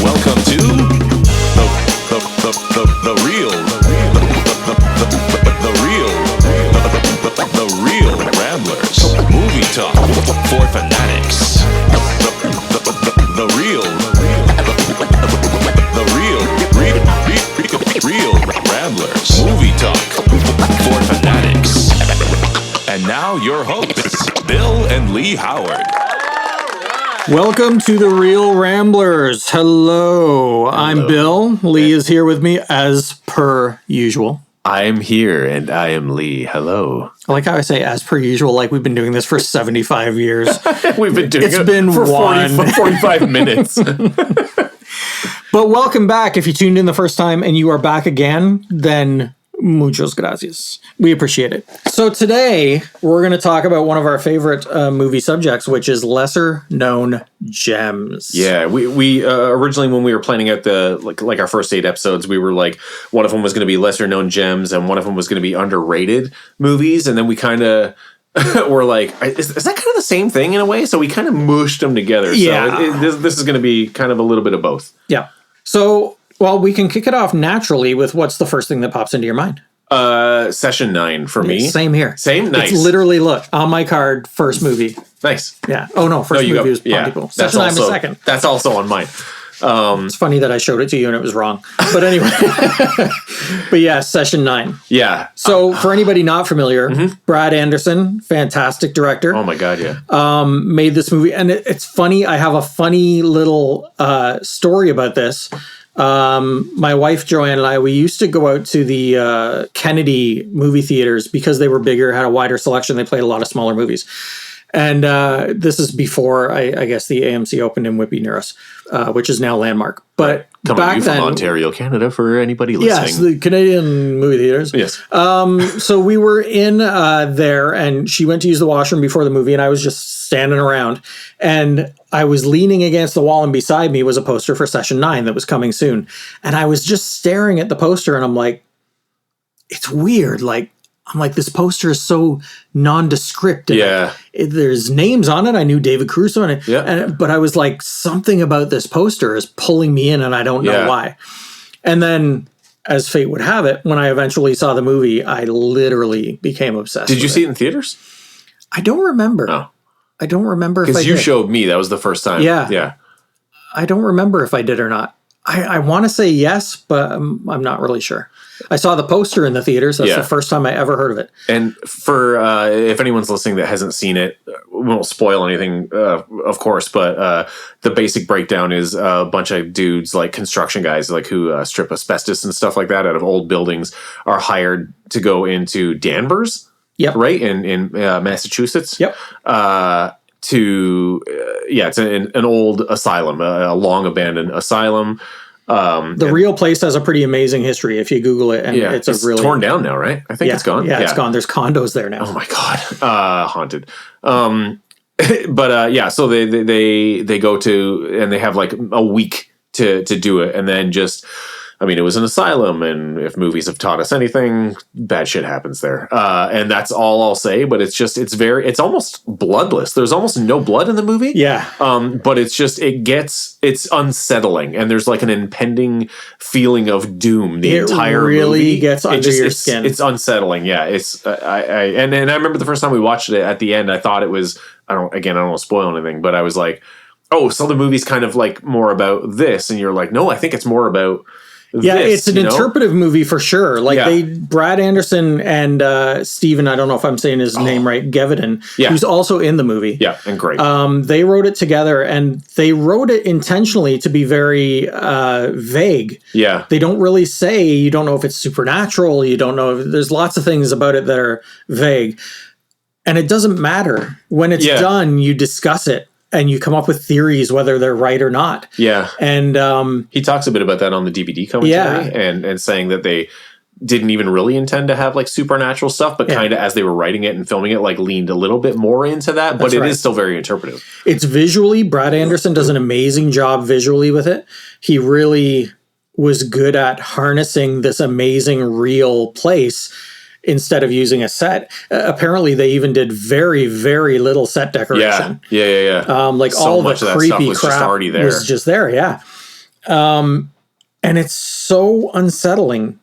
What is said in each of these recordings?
Welcome to the real Ramblers movie talk for fanatics. The real Ramblers movie talk for fanatics. And now your hosts, Bill and Lee Howard. Welcome to the Real Ramblers. Hello. I'm Bill. Lee is here with me as per usual. I'm here and I am Lee. Hello. I like how I say as per usual, like we've been doing this for 75 years. We've been doing It's been for 45 minutes. But welcome back. If you tuned in the first time and you are back again, then muchos gracias. We appreciate it. So today we're going to talk about one of our favorite movie subjects, which is lesser known gems. Yeah, we originally when we were planning out the like our first 8 episodes, we were like one of them was going to be lesser known gems and one of them was going to be underrated movies, and then we kind of were like, is that kind of the same thing in a way? So we kind of mushed them together. Yeah. So this is going to be kind of a little bit of both. Yeah. So, well, we can kick it off naturally with what's the first thing that pops into your mind? Session 9 for me. Same here. Same? Nice. It's literally, look, on my card, first movie. Nice. Yeah. Oh, no, first movie was Pontypool. Session 9 was second. That's also on mine. It's funny that I showed it to you and it was wrong. But anyway. But yeah, Session 9. Yeah. So for anybody not familiar, Brad Anderson, fantastic director. Oh my God, yeah. Made this movie. And it's funny. I have a funny little story about this. My wife, Joanne, and I, we used to go out to the Kennedy movie theaters because they were bigger, had a wider selection. They played a lot of smaller movies. And this is before, I guess, the AMC opened in Whitby near us, which is now Landmark. But Coming back to you then, from Ontario, Canada, for anybody listening. yes, the Canadian movie theaters. Yes. So we were in there, and she went to use the washroom before the movie, and I was just standing around. And I was leaning against the wall, and beside me was a poster for Session 9 that was coming soon. And I was just staring at the poster, and I'm like, it's weird. I'm like, this poster is so nondescript. And Yeah. there's names on it. I knew David Caruso on it. Yeah. But I was like, something about this poster is pulling me in, and I don't know why. And then, as fate would have it, when I eventually saw the movie, I literally became obsessed Did you with see it in theaters? I don't remember. No. I don't remember if I Because you did. showed me. That was the first time. Yeah. Yeah. I don't remember if I did or not. I want to say yes, but I'm not really sure. I saw the poster in the theaters. That's the first time I ever heard of it. And for if anyone's listening that hasn't seen it, we won't spoil anything, of course, but the basic breakdown is a bunch of dudes, like construction guys, like who strip asbestos and stuff like that out of old buildings, are hired to go into Danvers, right, in Massachusetts. Yep. It's an old asylum, a long abandoned asylum. The real place has a pretty amazing history if you Google it, and it's a really torn down now, right? I think it's gone. Yeah, it's gone. There's condos there now. Oh my God, haunted. So they go to, and they have like a week to do it, and then just. I mean, it was an asylum, and if movies have taught us anything, bad shit happens there. And that's all I'll say, but it's almost bloodless. There's almost no blood in the movie. Yeah. But it's unsettling, and there's like an impending feeling of doom the entire movie. It really gets under your skin. It's unsettling. Yeah. And I remember the first time we watched it at the end, I thought it was, I don't want to spoil anything, but I was like, oh, so the movie's kind of like more about this. And you're like, no, I think it's more about it's an interpretive movie for sure. Brad Anderson and Steven, I don't know if I'm saying his name right, Gevedon, who's also in the movie. Yeah, and great. They wrote it together, and they wrote it intentionally to be very vague. Yeah. They don't really say, you don't know if it's supernatural, you don't know, there's lots of things about it that are vague. And it doesn't matter. When it's done, you discuss it. And you come up with theories whether they're right or not. Yeah. And he talks a bit about that on the DVD commentary and saying that they didn't even really intend to have like supernatural stuff, but kind of as they were writing it and filming it, like leaned a little bit more into that. But it is still very interpretive. It's visually, Brad Anderson does an amazing job visually with it. He really was good at harnessing this amazing real place instead of using a set. Apparently they even did very, very little set decoration. Yeah. Like so all much the of that stuff creepy was crap just already there. was just there. Yeah. And it's so unsettling.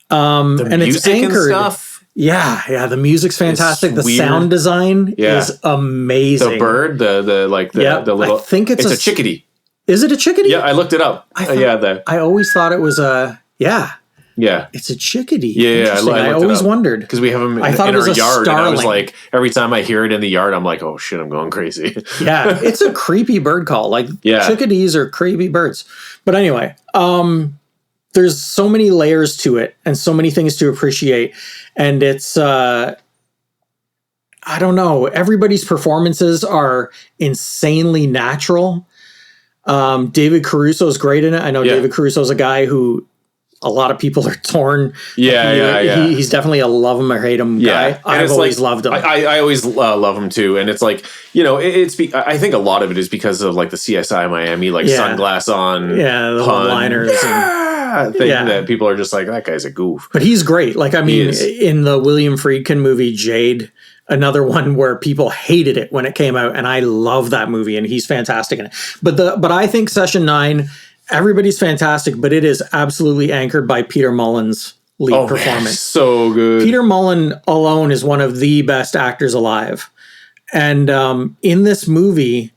The and it's music and anchored. stuff. Yeah, the music's fantastic. The weird. sound design Yeah. is amazing. The bird, the little. I think it's a chickadee. Is it a chickadee? Yeah, I looked it up. I always thought it was a it's a chickadee. Yeah, Interesting. I always wondered because we have them in I thought it our was a yard, and I was starling. like, every time I hear it in the yard, I'm like, oh shit, I'm going crazy. Yeah, it's a creepy bird call. Like chickadees are creepy birds. But anyway, there's so many layers to it and so many things to appreciate. And it's I don't know, everybody's performances are insanely natural. David Caruso is great in it. I know David Caruso is a guy who a lot of people are torn. He's definitely a love him or hate him guy. I've always loved him. I always love him too. And it's like, I think a lot of it is because of like the CSI Miami, like sunglass on. Yeah, the one-liners. Thing that people are just like, that guy's a goof. But he's great. Like, I mean, in the William Friedkin movie, Jade, another one where people hated it when it came out. And I love that movie and he's fantastic in it. But I think Session 9, everybody's fantastic, but it is absolutely anchored by Peter Mullen's lead performance. Man, so good. Peter Mullen alone is one of the best actors alive. And in this movie,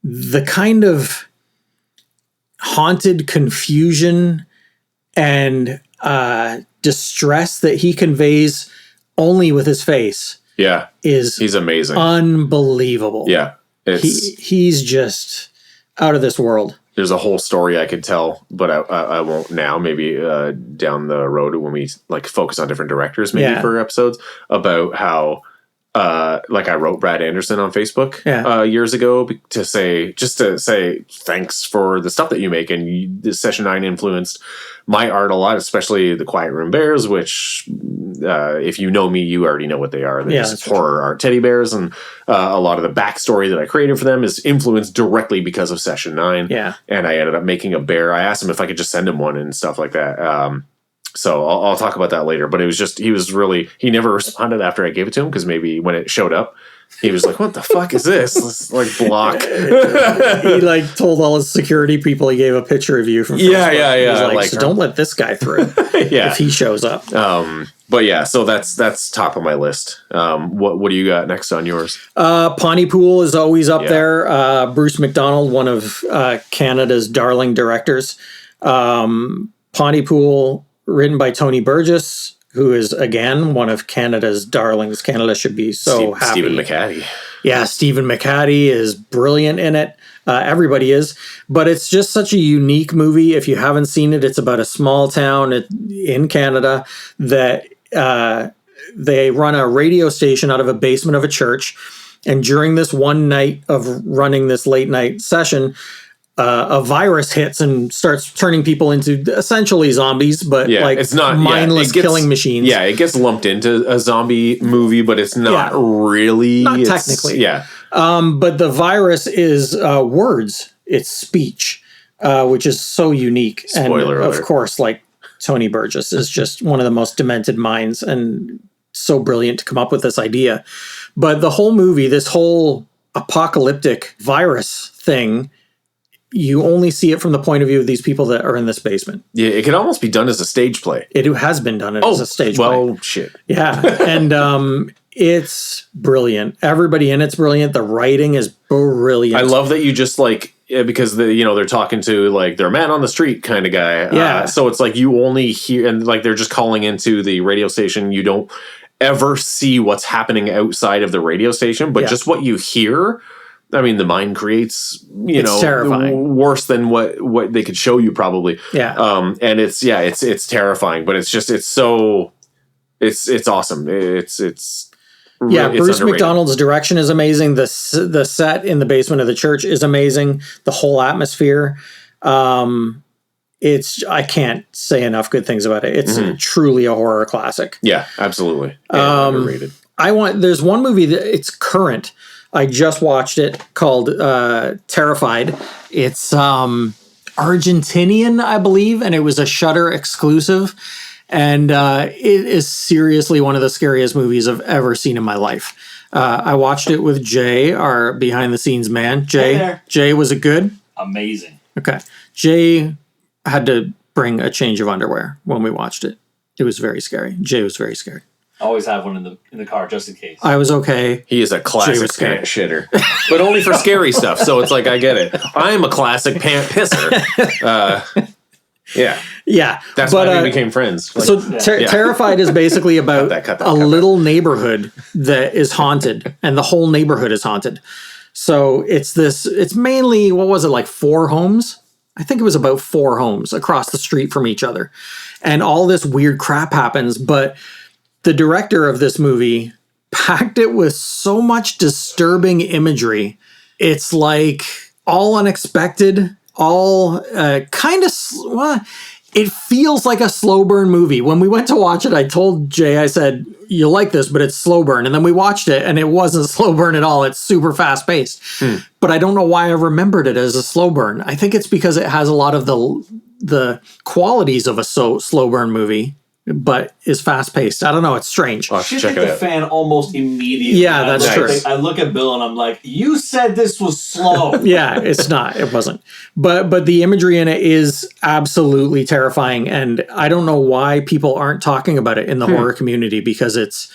the kind of haunted confusion and distress that he conveys only with his face he's amazing. Unbelievable. Yeah. He's just out of this world. There's a whole story I could tell, but I won't now. Maybe down the road when we like focus on different directors, maybe for episodes, about how I wrote Brad Anderson on Facebook years ago to say thanks for the stuff that you make, and this Session 9 influenced my art a lot, especially the Quiet Room Bears, which if you know me, you already know what they are. They're just horror art teddy bears, and a lot of the backstory that I created for them is influenced directly because of Session 9. Yeah, and I ended up making a bear. I asked him if I could just send him one and stuff like that. So I'll talk about that later. But it was just, he never responded after I gave it to him, because maybe when it showed up, he was like, what the fuck is this? Let's like block. He like told all his security people he gave a picture of you from Facebook. He was like, so don't let this guy through if he shows up. But yeah, so that's top of my list. What do you got next on yours? Pontypool is always up there. Bruce McDonald, one of Canada's darling directors. Pontypool, written by Tony Burgess, who is, again, one of Canada's darlings. Canada should be so happy. Stephen McHattie. Yeah, Stephen McHattie is brilliant in it. Everybody is. But it's just such a unique movie. If you haven't seen it, it's about a small town in Canada that they run a radio station out of a basement of a church. And during this one night of running this late night session, a virus hits and starts turning people into essentially zombies, but it's not mindless killing machines. Yeah, it gets lumped into a zombie movie, but it's not really. Not technically. Yeah. But the virus is words. It's speech, which is so unique. Spoiler alert. Of course, like Tony Burgess is just one of the most demented minds and so brilliant to come up with this idea. But the whole movie, this whole apocalyptic virus thing, you only see it from the point of view of these people that are in this basement. Yeah, it could almost be done as a stage play. It has been done as a stage play. Well, shit. Yeah, and it's brilliant. Everybody in it's brilliant. The writing is brilliant. I love that you just like, because they're talking to like their man on the street kind of guy. Yeah. So it's like you only hear, and like they're just calling into the radio station. You don't ever see what's happening outside of the radio station, but just what you hear. I mean, the mind creates, it's terrifying. Worse than what they could show you probably. Yeah. And it's terrifying, but it's awesome. It's Bruce underrated. McDonald's direction is amazing. The set in the basement of the church is amazing. The whole atmosphere. I can't say enough good things about it. It's truly a horror classic. Yeah, absolutely. Underrated. There's one movie that it's current. I just watched it called Terrified. It's Argentinian, I believe, and it was a Shudder exclusive. And it is seriously one of the scariest movies I've ever seen in my life. I watched it with Jay, our behind-the-scenes man. Jay, was it good? Amazing. Okay. Jay had to bring a change of underwear when we watched it. It was very scary. Jay was very scared. Always have one in the car just in case. I was okay. He is a classic pant shitter, but only for scary stuff. So it's like, I get it. I am a classic pant pisser. Yeah. That's why we became friends. Like, so Terrified is basically about cut that. a little neighborhood that is haunted, and the whole neighborhood is haunted. So it's mainly, what was it, like 4 homes? I think it was about 4 homes across the street from each other. And all this weird crap happens, but the director of this movie packed it with so much disturbing imagery. It's like all unexpected, all kind of... it feels like a slow burn movie. When we went to watch it, I told Jay, I said, you'll like this, but it's slow burn. And then we watched it, and it wasn't slow burn at all. It's super fast paced. But I don't know why I remembered it as a slow burn. I think it's because it has a lot of the qualities of a slow burn movie, but is fast paced. I don't know. It's strange. I'll have to You check think it the out. fan almost immediately. Yeah, that's true. I look at Bill and I'm like, you said this was slow. Yeah, it's not. It wasn't. But the imagery in it is absolutely terrifying, and I don't know why people aren't talking about it in the horror community, because it's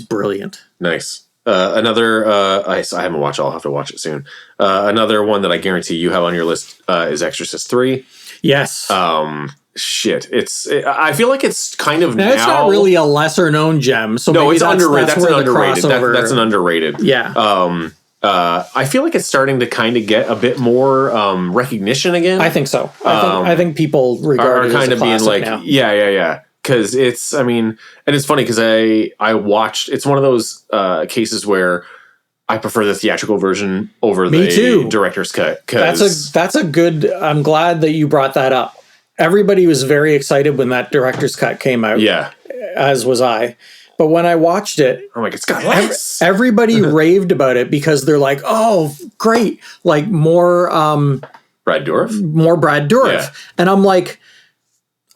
brilliant. Nice. Another, I haven't watched it. I'll have to watch it soon. Another one that I guarantee you have on your list is Exorcist 3. Yes. Shit. I feel like it's kind of now, it's not really a lesser known gem. So no, maybe it's underrated. That's where an the underrated. That's an underrated. Yeah. I feel like it's starting to kind of get a bit more recognition again. I think so. I think people regard are it kind as of a being classic like, now. yeah. Because it's, I mean, and it's funny because I watched, it's one of those cases where I prefer the theatrical version over the director's cut. That's a good, I'm glad that you brought that up. Everybody was very excited when that director's cut came out. Yeah. As was I. But when I watched it, I'm like, it's got legs. Everybody raved about it because they're like, oh, great. Like more Brad Dourif? More Brad Dourif. Yeah. And I'm like,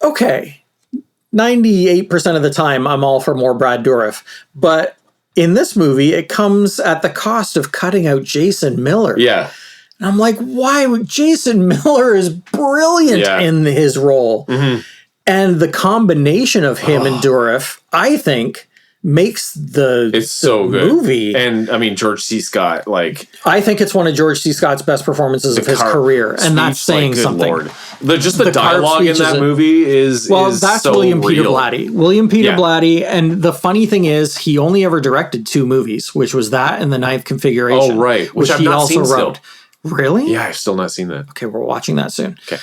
okay, 98% of the time I'm all for more Brad Dourif. But in this movie, it comes at the cost of cutting out Jason Miller. Yeah. And I'm like, why would Jason Miller is brilliant in his role. Mm-hmm. And the combination of him and Dourif, I think, makes so good movie. And I mean, George C. Scott, like, I think it's one of George C. Scott's best performances of his career, and that's saying something. Lord. The dialogue in that movie is that's so William Peter real. Blatty. William Peter Blatty, and the funny thing is, he only ever directed 2 movies, which was that and The Ninth Configuration. Oh, right, which I've he not also seen wrote. still. Really? Yeah, I've still not seen that. Okay, we're watching that soon. Okay.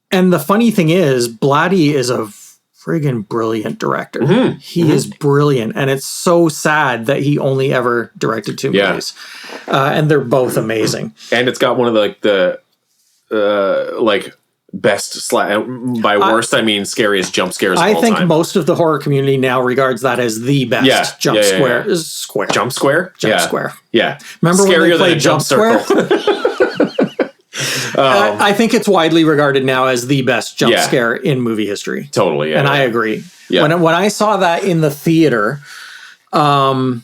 And the funny thing is, Blatty is a friggin' brilliant director. Mm-hmm. He is brilliant, and it's so sad that he only ever directed 2 movies. And they're both amazing. And it's got one of the best by worst I mean scariest jump scares. I of all think time. most of the horror community now regards that as the best jump square. Jump square. Yeah. Remember Scarier when they than a played Jump Square? I think it's widely regarded now as the best jump scare in movie history. Totally, and I agree. Yeah. When I saw that in the theater, I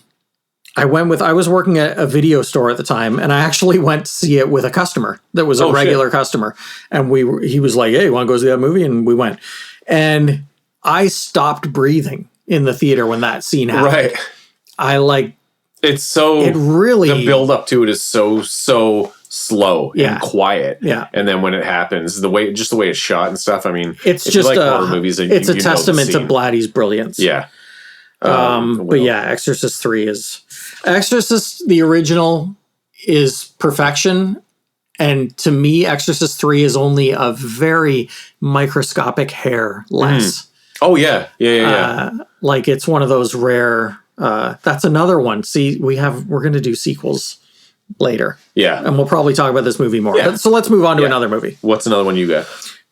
was working at a video store at the time, and I actually went to see it with a customer that was a regular customer, and he was like, "Hey, you want to go see that movie?" And we went, and I stopped breathing in the theater when that scene happened. Right. It really the build up to it is so slow and quiet. Yeah. And then when it happens, the way it's shot and stuff, I mean, it's if just you like horror movies, it's a testament to Blatty's brilliance. Yeah. But yeah, Exorcist 3 Exorcist, the original, is perfection. And to me, Exorcist 3 is only a very microscopic hair less. Oh yeah. Yeah. Like it's one of those rare, that's another one. See, we're going to do sequels later. Yeah. And we'll probably talk about this movie more. Yeah. So let's move on to another movie. What's another one you got?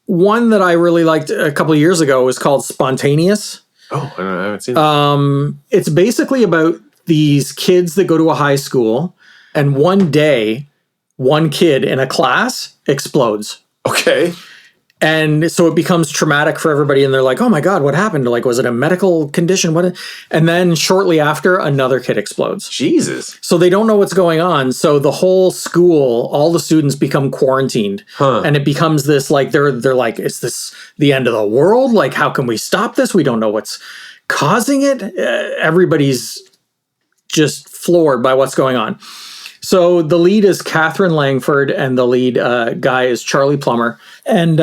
One that I really liked a couple of years ago was called Spontaneous. Oh, I haven't seen it. It's basically about these kids that go to a high school, and one day, one kid in a class explodes. Okay. And so it becomes traumatic for everybody, and they're like, "Oh my God, what happened? Like, was it a medical condition? What?" And then shortly after, another kid explodes. Jesus. So they don't know what's going on. So the whole school, all the students become quarantined, and it becomes this like they're like, "Is this the end of the world? Like, how can we stop this? We don't know what's causing it." Everybody's just floored by what's going on. So the lead is Catherine Langford, and the lead guy is Charlie Plummer. And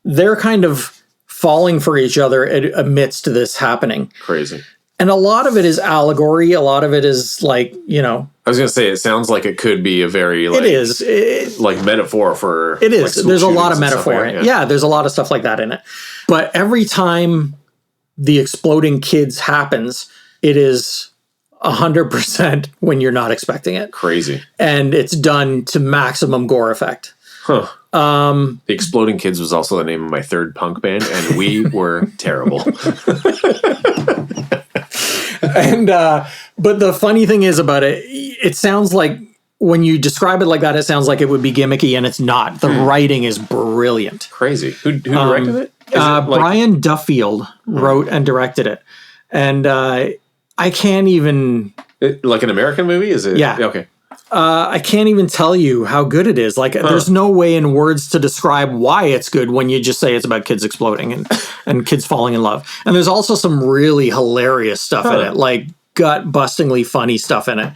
they're kind of falling for each other amidst this happening. Crazy. And a lot of it is allegory. A lot of it is like, I was going to say, it sounds like it could be a very, like, it is. like metaphor for. It is. Like, there's a lot of shootings and stuff metaphor like in it. that. Yeah, there's a lot of stuff like that in it. But every time the exploding kids happens, it is 100% when you're not expecting it. Crazy. And it's done to maximum gore effect. Huh. The Exploding Kids was also the name of my third punk band, and we were terrible. And but the funny thing is about it, it sounds like when you describe it like that, it sounds like it would be gimmicky, and it's not. The writing is brilliant. Crazy. Who directed it? Is it like- Brian Duffield wrote and directed it. And I can't even... like an American movie? Is it? Yeah. Okay. I can't even tell you how good it is. Like, there's no way in words to describe why it's good when you just say it's about kids exploding and kids falling in love. And there's also some really hilarious stuff in it, like gut-bustingly funny stuff in it.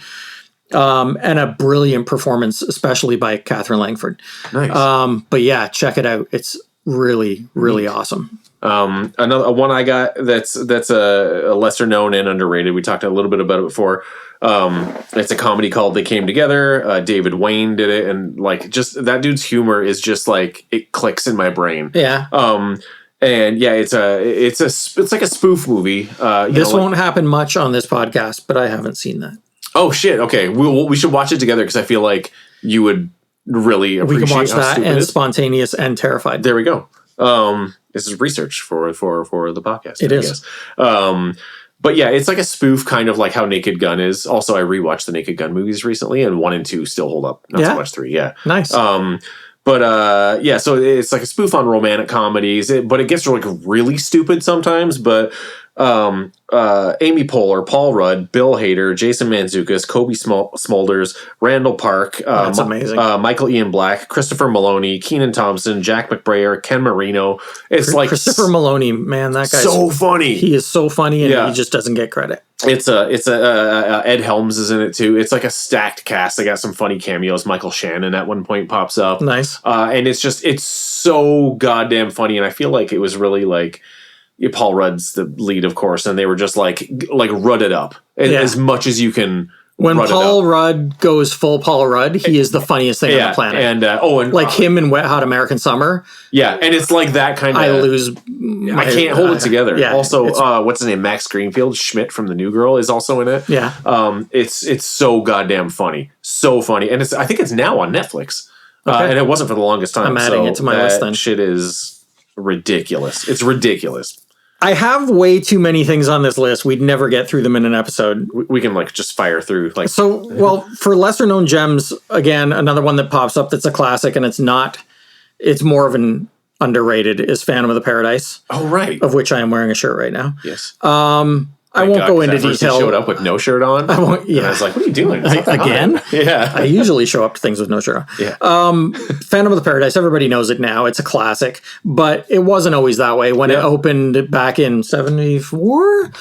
And a brilliant performance, especially by Catherine Langford. Nice. But yeah, check it out. It's really, really awesome. Another one I got that's a lesser known and underrated. We talked a little bit about it before. It's a comedy called They Came Together. David Wayne did it, and like just that dude's humor is just like it clicks in my brain. Yeah. And yeah, it's like a spoof movie. This won't happen much on this podcast, but I haven't seen that. Oh shit! Okay, we should watch it together because I feel like you would really appreciate. We can watch how that stupid it and is. Spontaneous and Terrified. There we go. This is research for the podcast. It is. But yeah, it's like a spoof, kind of like how Naked Gun is. Also, I rewatched the Naked Gun movies recently, and 1 and 2 still hold up. Not so much 3. Yeah, Nice. yeah, so it's like a spoof on romantic comedies, but it gets like really stupid sometimes. But Amy Poehler, Paul Rudd, Bill Hader, Jason Mantzoukas, Kobe Smulders, Randall Park, That's amazing. Michael Ian Black, Christopher Maloney, Keenan Thompson, Jack McBrayer, Ken Marino. It's like Christopher Maloney, man, that guy's so funny. He is so funny, and Yeah. he just doesn't get credit. It's Ed Helms is in it too. It's like a stacked cast. They got some funny cameos. Michael Shannon at one point pops up. Nice. And it's so goddamn funny. And I feel like it was really like Paul Rudd's the lead, of course, and they were just like Rudd it up as much as you can. When Rudd it Paul up. Rudd goes full Paul Rudd, he is the funniest thing on the planet. And like him in Wet Hot American Summer, yeah, and it's like that kind of. I lose. I can't hold it together. Yeah, also, what's his name? Max Greenfield Schmidt from The New Girl is also in it. Yeah. It's so goddamn funny, so funny, and I think it's now on Netflix, Okay. and it wasn't for the longest time. I'm adding it to my list then. Shit is ridiculous. It's ridiculous. I have way too many things on this list. We'd never get through them in an episode. We can like just fire through like. So, well, for lesser known gems, again, another one that pops up that's a classic, and it's more of an underrated, is Phantom of the Paradise, Oh right. of which I am wearing a shirt right now. Yes. I won't go into He detail. showed up with no shirt on. I won't, And yeah. I was like, "What are you doing?" It's not Again? hot. Yeah. I usually show up to things with no shirt on. Yeah. Phantom of the Paradise, everybody knows it now. It's a classic, but it wasn't always that way. When it opened back in 74,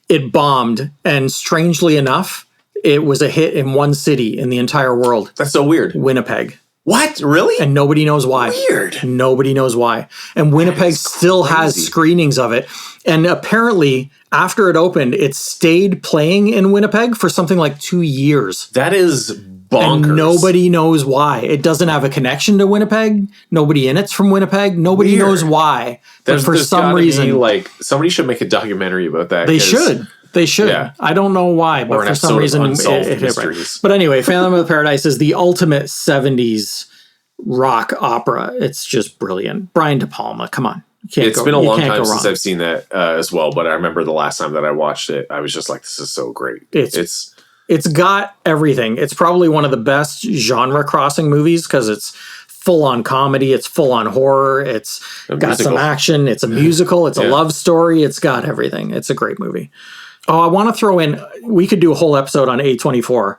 it bombed. And strangely enough, it was a hit in one city in the entire world, That's so weird. Winnipeg. What? Really? And nobody knows why. Weird. Nobody knows why. And Winnipeg still has crazy. screenings of it. And apparently, after it opened, it stayed playing in Winnipeg for something like 2 years. That is bonkers. And nobody knows why. It doesn't have a connection to Winnipeg. Nobody in it's from Winnipeg. Nobody Weird. knows why. But for There's some gotta reason, be, like somebody should make a documentary about that. they 'cause- should. They should. Yeah. I don't know why, but Or an for some episode of reason, Unsolved it hit right. Mysteries. But anyway, Phantom of the Paradise is the ultimate 70s rock opera. It's just brilliant. Brian De Palma, come on. It's been a long can't time go since wrong. I've seen that as well, but I remember the last time that I watched it, I was just like, "This is so great." It's It's got everything. It's probably one of the best genre crossing movies because it's full on comedy. It's full on horror. It's got some musical. action. It's a musical. It's a Yeah. love story. It's got everything. It's a great movie. Oh, I want to throw in, we could do a whole episode on A24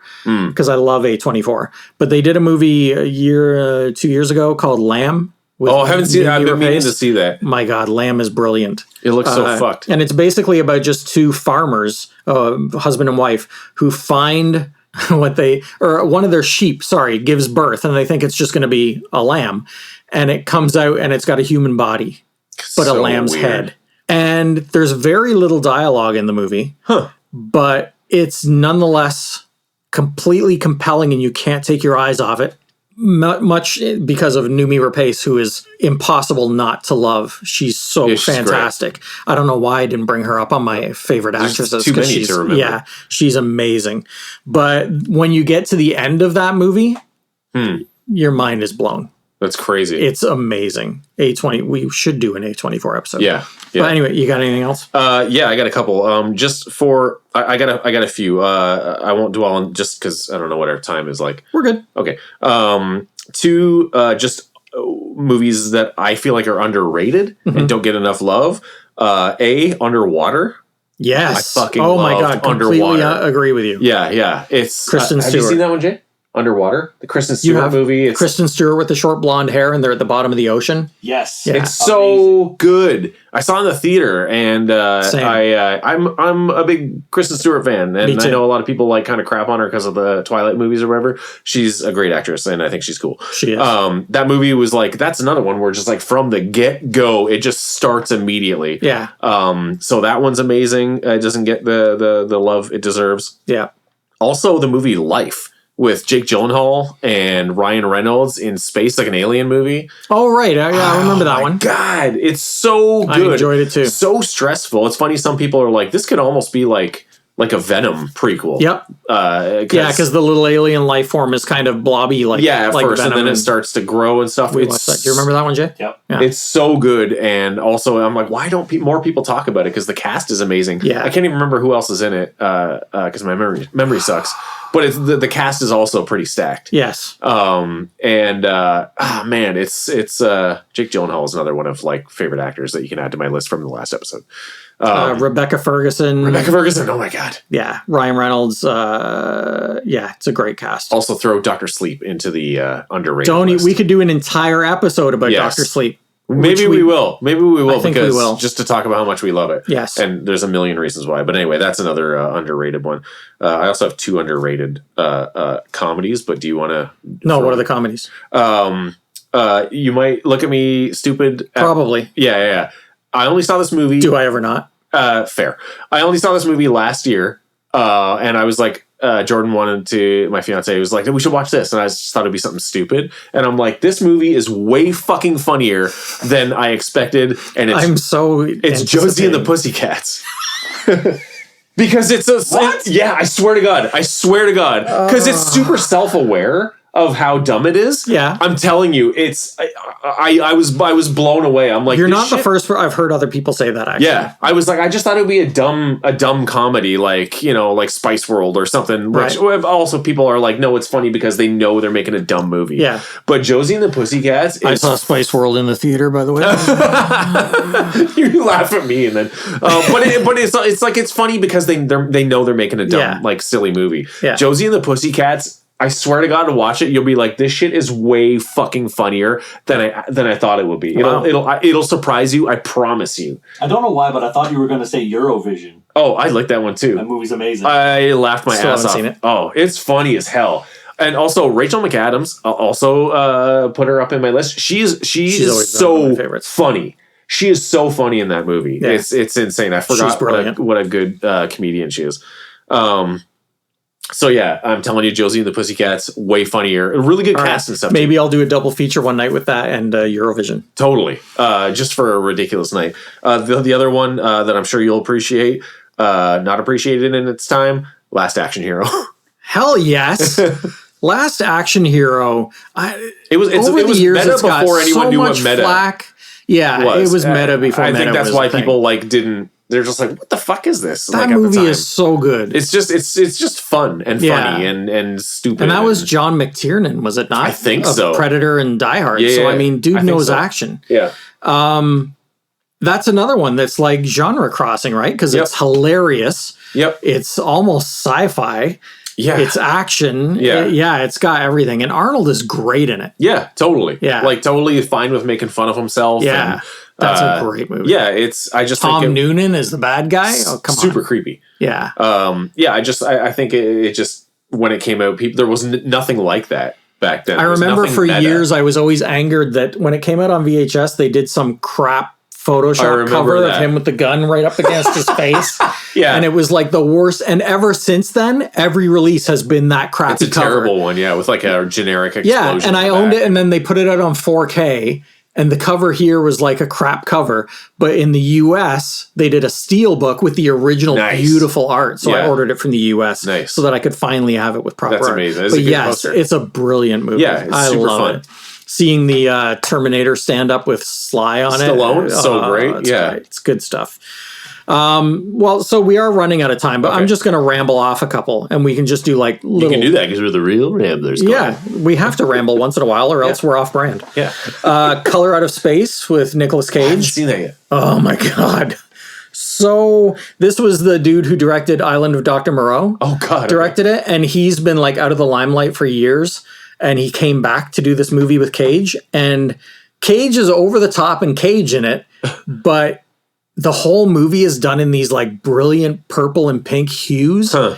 because I love A24. But they did a movie 2 years ago called Lamb. with Oh, I haven't seen it. I've Mimi been meaning Rapace. to see that. My God, Lamb is brilliant. It looks so fucked. And it's basically about just two farmers, husband and wife, who find one of their sheep, gives birth, and they think it's just going to be a lamb. And it comes out and it's got a human body, but a So lamb's weird. head. And there's very little dialogue in the movie, but it's nonetheless completely compelling and you can't take your eyes off it. Much because of Mimi Rapace, who is impossible not to love. She's so Yeah, she's fantastic. I don't know why I didn't bring her up on my favorite actresses. too 'cause many to she's- remember. Yeah, she's amazing. But when you get to the end of that movie, your mind is blown. That's crazy. It's amazing. We should do an A24 episode. yeah. But anyway, you got anything else? Yeah, I got a couple. Just for I got a few. I won't dwell on just because I don't know what our time is like. We're good. Okay. Two just movies that I feel like are underrated and don't get enough love. Underwater. Yes. I fucking oh my loved God. Completely Underwater. agree with you. Yeah. It's Kristen Have you Stewart. seen that one, Jay? Underwater, the Kristen You Stewart have movie. It's Kristen Stewart with the short blonde hair and they're at the bottom of the ocean. Yes. Yeah. It's so good. I saw it in the theater, and Same. I'm a big Kristen Stewart fan, Me and too. I know a lot of people like kind of crap on her because of the Twilight movies or whatever. She's a great actress, and I think she's cool. She is. That movie was like that's another one where just like from the get go, it just starts immediately. Yeah. So that one's amazing. It doesn't get the love it deserves. Yeah. Also, the movie Life with Jake Gyllenhaal and Ryan Reynolds in space, like an alien movie. Oh, right. I remember that one. God, it's so I good. enjoyed it too. So stressful. It's funny. Some people are like, this could almost be like a Venom prequel. Yep. Yeah, because the little alien life form is kind of blobby, like at like first, Venom, and then it starts to grow and stuff. we watched that. Do you remember that one, Jay? Yep. Yeah. It's so good, and also I'm like, why don't more people talk about it? Because the cast is amazing. Yeah. I can't even remember who else is in it because my memory sucks. But it's the cast is also pretty stacked. Yes. Man, it's Jake Gyllenhaal is another one of like favorite actors that you can add to my list from the last episode. Rebecca Ferguson. Rebecca Ferguson, oh my god! Yeah. Ryan Reynolds. It's a great cast. Also throw Dr. Sleep into the underrated. list. We could do an entire episode about Yes. Dr. Sleep. Maybe which we will. Maybe we will I think we because will. just to talk about how much we love it. Yes. And there's a million reasons why. But anyway, that's another underrated one. I also have two underrated comedies. But do you want to? No, what are the comedies? You might look at me stupid. Probably. Yeah. I only saw this movie. Do I ever not? Fair. I only saw this movie last year, and I was like, Jordan wanted to. My fiance was like, "We should watch this," and I just thought it'd be something stupid. And I'm like, "This movie is way fucking funnier than I expected." And it's Josie and the Pussycats. Because it's a yeah, I swear to God, because it's super self-aware of how dumb it is. Yeah. I'm telling you, it's I was blown away. I'm like, You're this not the shit- first. I've heard other people say that. Actually. Yeah, I was like, I just thought it would be a dumb comedy, like like Spice World or something. Which also people are like, no, it's funny because they know they're making a dumb movie. Yeah. But Josie and the Pussycats, I saw Spice World in the theater, by the way. you laugh at me, and then, but it's like it's funny because they know they're making a dumb Yeah. like silly movie. Yeah. Josie and the Pussycats. I swear to God, to watch it, you'll be like, "This shit is way fucking funnier than I thought it would be." Wow. It'll surprise you. I promise you. I don't know why, but I thought you were going to say Eurovision. Oh, I like that one too. That movie's amazing. I laughed my Still ass haven't off. seen it. Oh, it's funny as hell. And also Rachel McAdams, I'll also put her up in my list. She is always been one of so my favorites. funny. She is so funny in that movie. Yeah. It's insane. I She's forgot brilliant. what a good comedian she is. So yeah, I'm telling you, Josie and the Pussycats, way funnier. A really good All right. cast and stuff. Maybe I'll do a double feature one night with that and Eurovision. Totally. Just for a ridiculous night. The other one that I'm sure you'll appreciate, not appreciated in its time, Last Action Hero. Hell yes. Last Action Hero. It was Over the years, meta it's got before anyone so knew much what meta flack. Yeah, it was meta before I meta think that's was why a thing. people like didn't they're just like, what the fuck is this? That like, at the movie time. is so good. It's just fun and funny Yeah. and stupid. And that was John McTiernan, was it not? I think Of so. Predator and Die Hard. Yeah, so, yeah, I mean, I dude think knows so. action. yeah. That's another one that's like genre crossing, right? Because Yep. it's hilarious. Yep. It's almost sci-fi. Yeah. It's action. Yeah. Yeah, it's got everything. And Arnold is great in it. Yeah, totally. Yeah. Like totally fine with making fun of himself. Yeah. And, That's a great movie. Yeah, I just Tom think Noonan is the bad guy. Oh, come super on. creepy. Yeah. Yeah, I think it just, when it came out, there was nothing like that back then. I There was remember nothing for meta. years I was always angered that when it came out on VHS, they did some crap I Photoshop remember cover that. of him with the gun right up against his face. Yeah. And it was like the worst. And ever since then, every release has been that It's crappy a cover. terrible one, yeah, with like a generic explosion. Yeah, and I owned it, and then they put it out on 4K, and the cover here was like a crap cover. But in the US, they did a steel book with the original Nice. beautiful art. So I Yeah. ordered it from the US Nice. so that I could finally have it with proper That's art. amazing. That's a But good yes, poster. it's a brilliant movie. Yeah, it's I super love fun. it. Seeing the Terminator stand up with Sly on Stallone, it. so great. It's Yeah. great. It's good stuff. Well, so we are running out of time, but I'm Okay. just going to ramble off a couple, and we can just do like little. You can do that because we're the real ramblers. Go Yeah, ahead. we have to ramble once in a while, or else we're off brand. Yeah. Color Out of Space with Nicolas I haven't Cage. seen that yet. Oh my god! So this was the dude who directed Island of Dr. Moreau. Oh God. Directed it, and he's been like out of the limelight for years. And he came back to do this movie with Cage, and Cage is over the top and Cage in it, but the whole movie is done in these like brilliant purple and pink hues, Huh.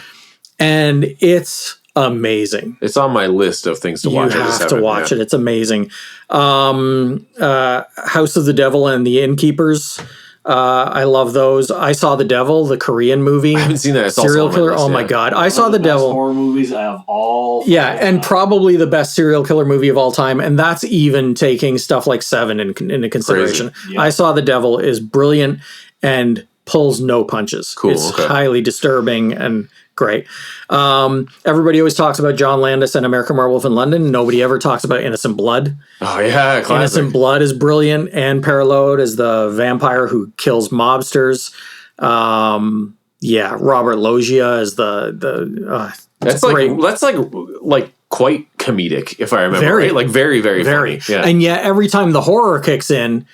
and it's amazing. It's on my list of things to watch. You have to watch it. It's amazing. House of the Devil and the Innkeepers. I love those. I Saw the Devil, the Korean movie. I haven't seen that. It's also Serial on my Killer. list, Oh my yeah. god! I Saw the best Devil. horror movies of all. Yeah, and time. probably the best serial killer movie of all time, and that's even taking stuff like Seven into consideration. Yeah. I Saw the Devil is brilliant and pulls no punches. Cool, It's okay. highly disturbing and great. Everybody always talks about John Landis and American Werewolf in London. Nobody ever talks about Innocent Blood. Oh yeah, classic. Innocent Blood is brilliant. Anne Paralode is the vampire who kills mobsters. Yeah, Robert Loggia is That's like quite comedic, if I remember Very. right. Like very very. funny. Yeah. And yet every time the horror kicks in,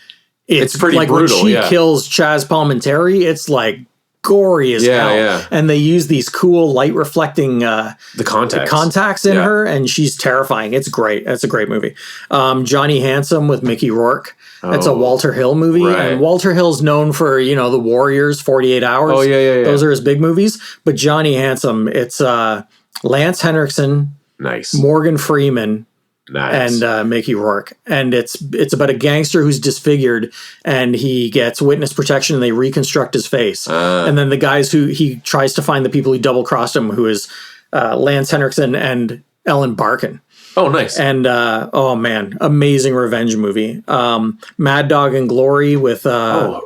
it's pretty like brutal, when she yeah. kills Chaz Palminteri, it's like gory as Yeah, hell. yeah. And they use these cool light reflecting the contacts. contacts in Yeah. her, and she's terrifying. It's great. It's a great movie. Johnny Handsome with Mickey Rourke. It's a Oh, Walter Hill movie, right. and Walter Hill's known for The Warriors, 48 Hours. Oh, yeah. Those are his big movies. But Johnny Handsome, it's Lance Henriksen, Nice. Morgan Freeman, Nice. and Mickey Rourke, and it's about a gangster who's disfigured, and he gets witness protection, and they reconstruct his face, and then the guys who he tries to find the people who double crossed him, who is Lance Henriksen and Ellen Barkin, oh, nice. and oh man, amazing revenge movie. Mad Dog and Glory with Uma.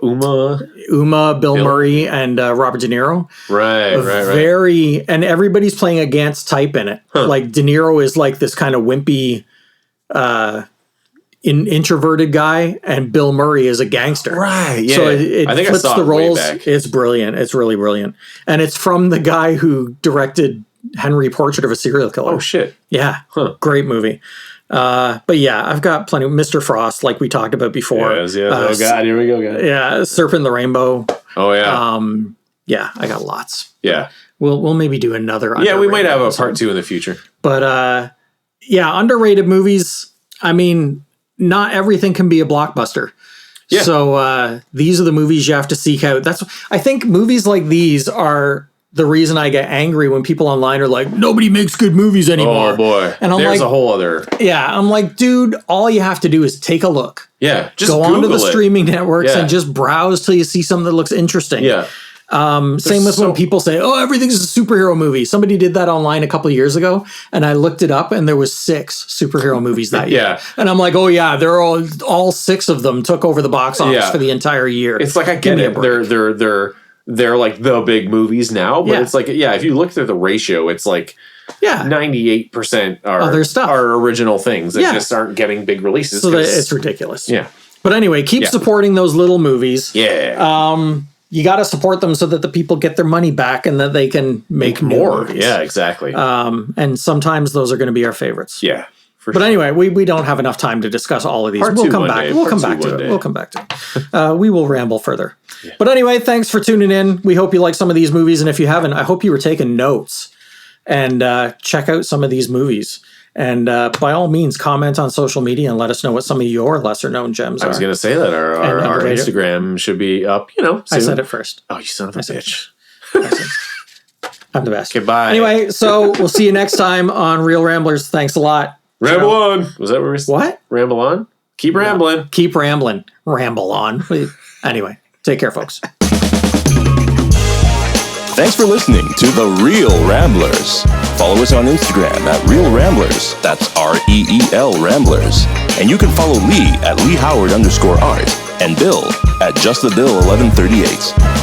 Bill Murray, and Robert De Niro. Right. Very, and everybody's playing against type in it. Like De Niro is like this kind of wimpy, introverted guy, and Bill Murray is a gangster. Right. Yeah. So it I think flips I saw the it way roles. back. It's brilliant. It's really brilliant, and it's from the guy who directed Henry: Portrait of a Serial Killer. Oh shit. Yeah, great movie. But yeah, I've got plenty. Mr. Frost, like we talked about before. Yes. Oh god. Here we go, guys. Yeah, Serpent in the Rainbow. Oh yeah. Yeah, I got lots. Yeah. We'll maybe do another. Yeah. We might underrated have a episode. part 2 in the future. But yeah, underrated movies. I mean, not everything can be a blockbuster. Yeah. So these are the movies you have to seek out. I think movies like these are the reason I get angry when people online are like, nobody makes good movies anymore. Oh boy. And I'm There's like, a whole other. yeah, I'm like, dude, all you have to do is take a look. Yeah. Just Go Google onto the it. streaming networks Yeah. and just browse till you see something that looks interesting. Yeah. Same with when people say, "Oh, everything's a superhero movie." Somebody did that online a couple of years ago, and I looked it up, and there was 6 superhero movies that year. Yeah. And I'm like, "Oh yeah, they're all 6 of them took over the box office Yeah. for the entire year." It's like I Give get me a it. break. They're like the big movies now, but Yeah. it's like if you look through the ratio, it's like yeah. 98% are Other stuff. are original things that Yeah. just aren't getting big releases. So that 'cause- it's ridiculous. yeah. But anyway, keep Yeah. supporting those little movies. Yeah. you got to support them so that the people get their money back and that they can make More. movies. Yeah, exactly. And sometimes those are going to be our favorites. yeah. But anyway, we don't have enough time to discuss all of these. Part We'll two come one back. day. We'll Part come two back to one it. day. We'll come back to it. We will ramble further. But anyway, thanks for tuning in. We hope you like some of these movies. And if you haven't, I hope you were taking notes and check out some of these movies. And by all means, comment on social media and let us know what some of your lesser known gems are. I was going to say that our underrated. Instagram should be up, soon. I said it first. Oh, you son of a bitch. I'm the best. Goodbye. Anyway, so we'll see you next time on Real Ramblers. Thanks a lot. Ramble on. Was that where we What? Ramble on? Keep rambling. Keep rambling. Ramble on. Anyway, take care, folks. Thanks for listening to The Real Ramblers. Follow us on Instagram at Real Ramblers. That's REEL Ramblers. And you can follow Lee at Lee Howard _art and Bill at JustTheBill1138.